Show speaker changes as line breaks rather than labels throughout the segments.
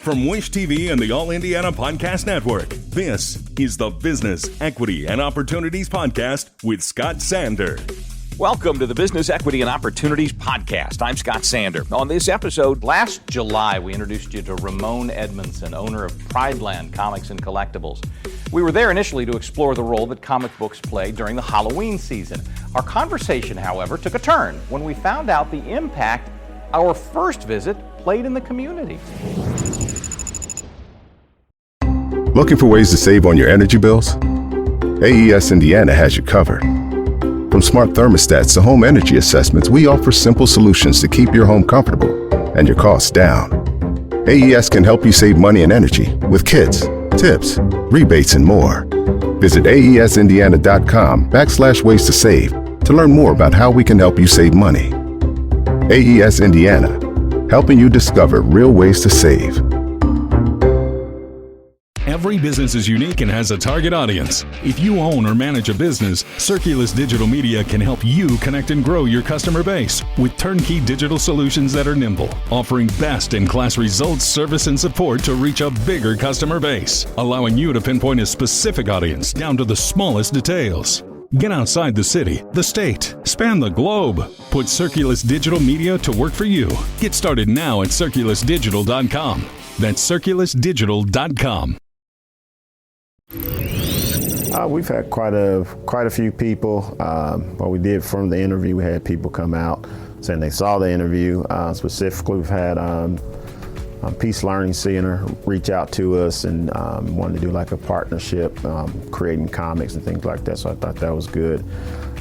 From Wish TV and the All Indiana Podcast Network, this is the Business, Equity, and Opportunities Podcast with Scott Sander.
Welcome to the Business, Equity, and Opportunities Podcast. I'm Scott Sander. On this episode, last July, we introduced you to Ramone Edmunson, owner of Prideland Comics and Collectibles. We were there initially to explore the role that comic books play during the Halloween season. Our conversation, however, took a turn when we found out the impact our first visit played in the community.
Looking for ways to save on your energy bills? AES Indiana has you covered. From smart thermostats to home energy assessments, we offer simple solutions to keep your home comfortable and your costs down. AES can help you save money and energy with kits, tips, rebates, and more. Visit aesindiana.com/ways to save to learn more about how we can help you save money. AES Indiana, helping you discover real ways to save.
Every business is unique and has a target audience. If you own or manage a business, Circulus Digital Media can help you connect and grow your customer base with turnkey digital solutions that are nimble, offering best-in-class results, service, and support to reach a bigger customer base, allowing you to pinpoint a specific audience down to the smallest details. Get outside the city, the state, span the globe. Put Circulus Digital Media to work for you. Get started now at circulusdigital.com. That's circulusdigital.com.
We've had quite a few people. What we did from the interview, we had people come out saying they saw the interview. Specifically, we've had Peace Learning Center reach out to us and wanted to do like a partnership, creating comics and things like that. So I thought that was good.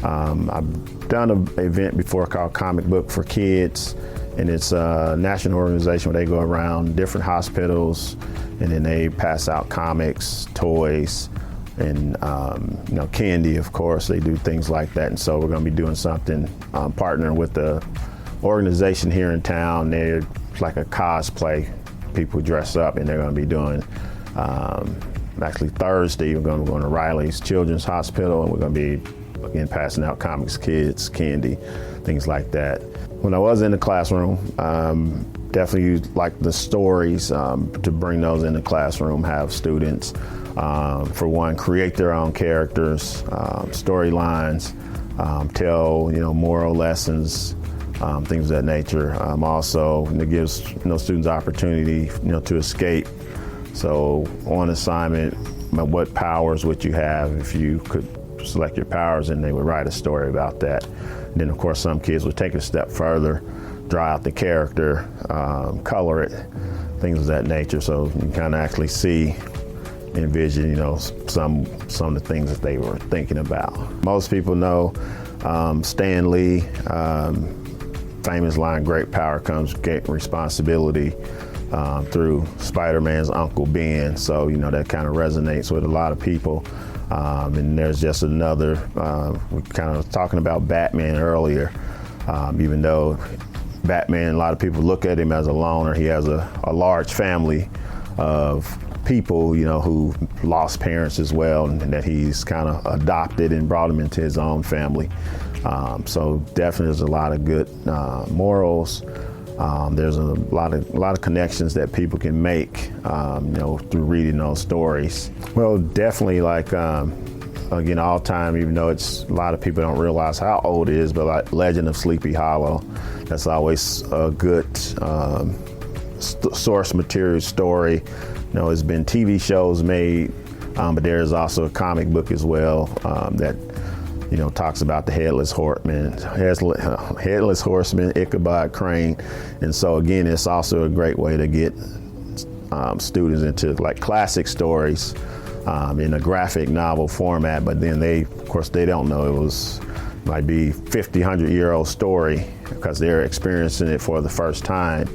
I've done an event before called Comic Book for Kids, and it's a national organization where they go around different hospitals and then they pass out comics, toys, and candy, of course. They do things like that. And so we're going to be doing something, partnering with the organization here in town. They're like a cosplay. People dress up, and they're going to be doing, actually Thursday, we're going to go to Riley's Children's Hospital, and we're going to be, again, passing out comics, kids, candy, things like that. When I was in the classroom, definitely like the stories to bring those in the classroom, have students, for one, create their own characters, storylines, tell moral lessons, things of that nature. Also, it gives students opportunity to escape. So on assignment, what powers would you have if you could select your powers, and they would write a story about that. And then of course some kids would take it a step further, draw out the character, color it, things of that nature. So you can kind of actually see, envision, some of the things that they were thinking about. Most people know Stan Lee, famous line, great power comes great responsibility, through Spider-Man's Uncle Ben. So, that kind of resonates with a lot of people. And there's just another, we kind of talking about Batman earlier, even though Batman, a lot of people look at him as a loner. He has a large family of people, who lost parents as well, and that he's kind of adopted and brought them into his own family. So definitely there's a lot of good morals. There's a lot of connections that people can make, through reading those stories. Well, definitely like, again, all time, even though a lot of people don't realize how old it is, but like Legend of Sleepy Hollow, that's always a good source material story. There's been TV shows made, but there's also a comic book as well that talks about the Headless Horseman, Ichabod Crane. And so again, it's also a great way to get students into like classic stories in a graphic novel format, but then they don't know it might be 50, 100-year-old story because they're experiencing it for the first time.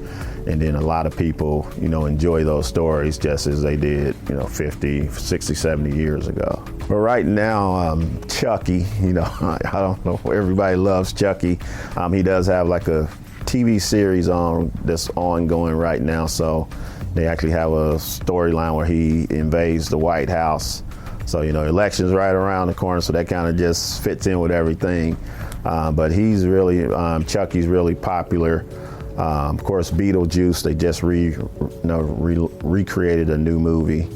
And then a lot of people, enjoy those stories just as they did, 50, 60, 70 years ago. But right now, Chucky, I don't know, everybody loves Chucky. He does have like a TV series that's ongoing right now. So they actually have a storyline where he invades the White House. So, election's right around the corner, so that kind of just fits in with everything. But he's really, Chucky's really popular. Of course, Beetlejuice, they just recreated a new movie.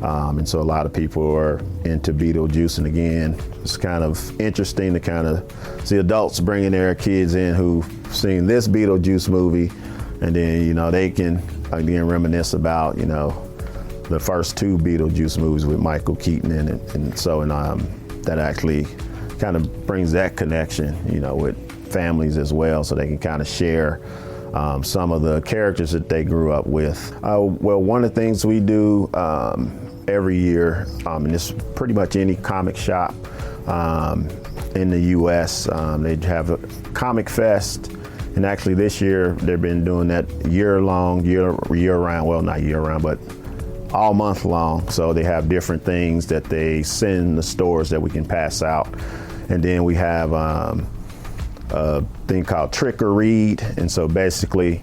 And so a lot of people are into Beetlejuice. And again, it's kind of interesting to kind of see adults bringing their kids in who've seen this Beetlejuice movie. And then, they can, again, reminisce about, the first two Beetlejuice movies with Michael Keaton in it. And so that actually kind of brings that connection, with families as well, so they can kind of share some of the characters that they grew up with. Well, one of the things we do every year, and it's pretty much any comic shop in the U.S., they have a comic fest. And actually this year, they've been doing that year-round, well, not year-round, but all month long. So they have different things that they send in the stores that we can pass out. And then we have a thing called Trick or Read. And so basically,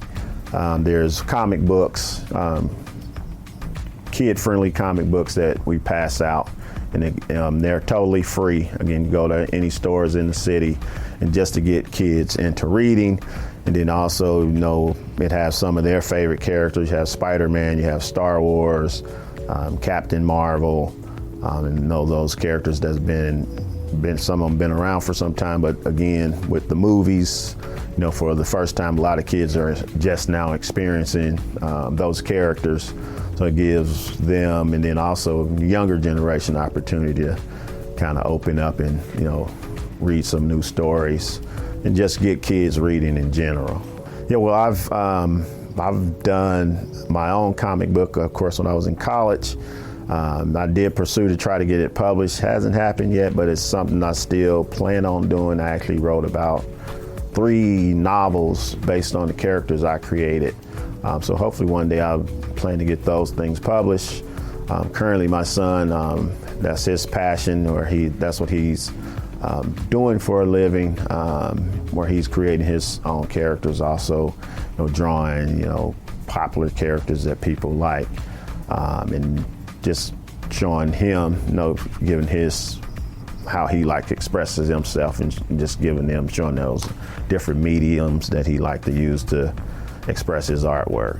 there's comic books, kid-friendly comic books that we pass out. And they're totally free. Again, you go to any stores in the city, and just to get kids into reading. And then also, it has some of their favorite characters. You have Spider-Man, you have Star Wars, Captain Marvel, and those characters that's been some of them been around for some time. But again, with the movies, for the first time, a lot of kids are just now experiencing those characters. So it gives them, and then also younger generation, opportunity to kind of open up and, read some new stories and just get kids reading in general. Yeah, well, I've done my own comic book, of course, when I was in college. I did pursue to try to get it published. Hasn't happened yet, but it's something I still plan on doing. I actually wrote about 3 novels based on the characters I created. So hopefully one day I'll plan to get those things published. Currently my son, that's his passion, or that's what he's doing for a living, where he's creating his own characters, also drawing popular characters that people like, and just showing him, giving his how he expresses himself, and just showing those different mediums that he to use to express his artwork.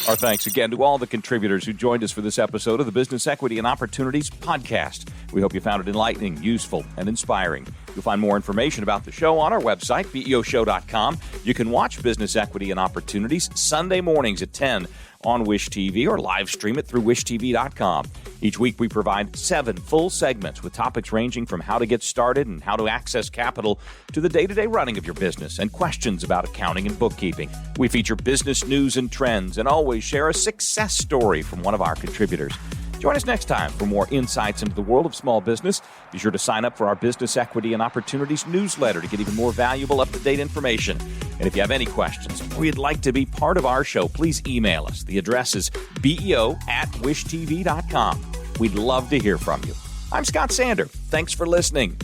Our thanks again to all the contributors who joined us for this episode of the Business Equity and Opportunities podcast. We hope you found it enlightening, useful, and inspiring. You'll find more information about the show on our website, BEOshow.com. You can watch Business Equity and Opportunities Sunday mornings at 10 on Wish TV, or live stream it through wishtv.com. Each week we provide 7 full segments with topics ranging from how to get started and how to access capital to the day-to-day running of your business and questions about accounting and bookkeeping. We feature business news and trends and always share a success story from one of our contributors. Join us next time for more insights into the world of small business. Be sure to sign up for our Business Equity and Opportunities newsletter to get even more valuable, up-to-date information. And if you have any questions or you'd like to be part of our show, please email us. The address is beo@wishtv.com. We'd love to hear from you. I'm Scott Sander. Thanks for listening.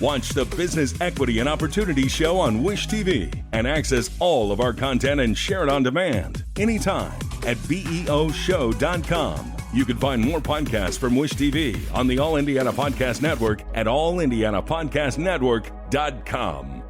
Watch the Business Equity and Opportunity Show on Wish TV and access all of our content and share it on demand anytime at BEOshow.com. You can find more podcasts from Wish TV on the All Indiana Podcast Network at allindianapodcastnetwork.com.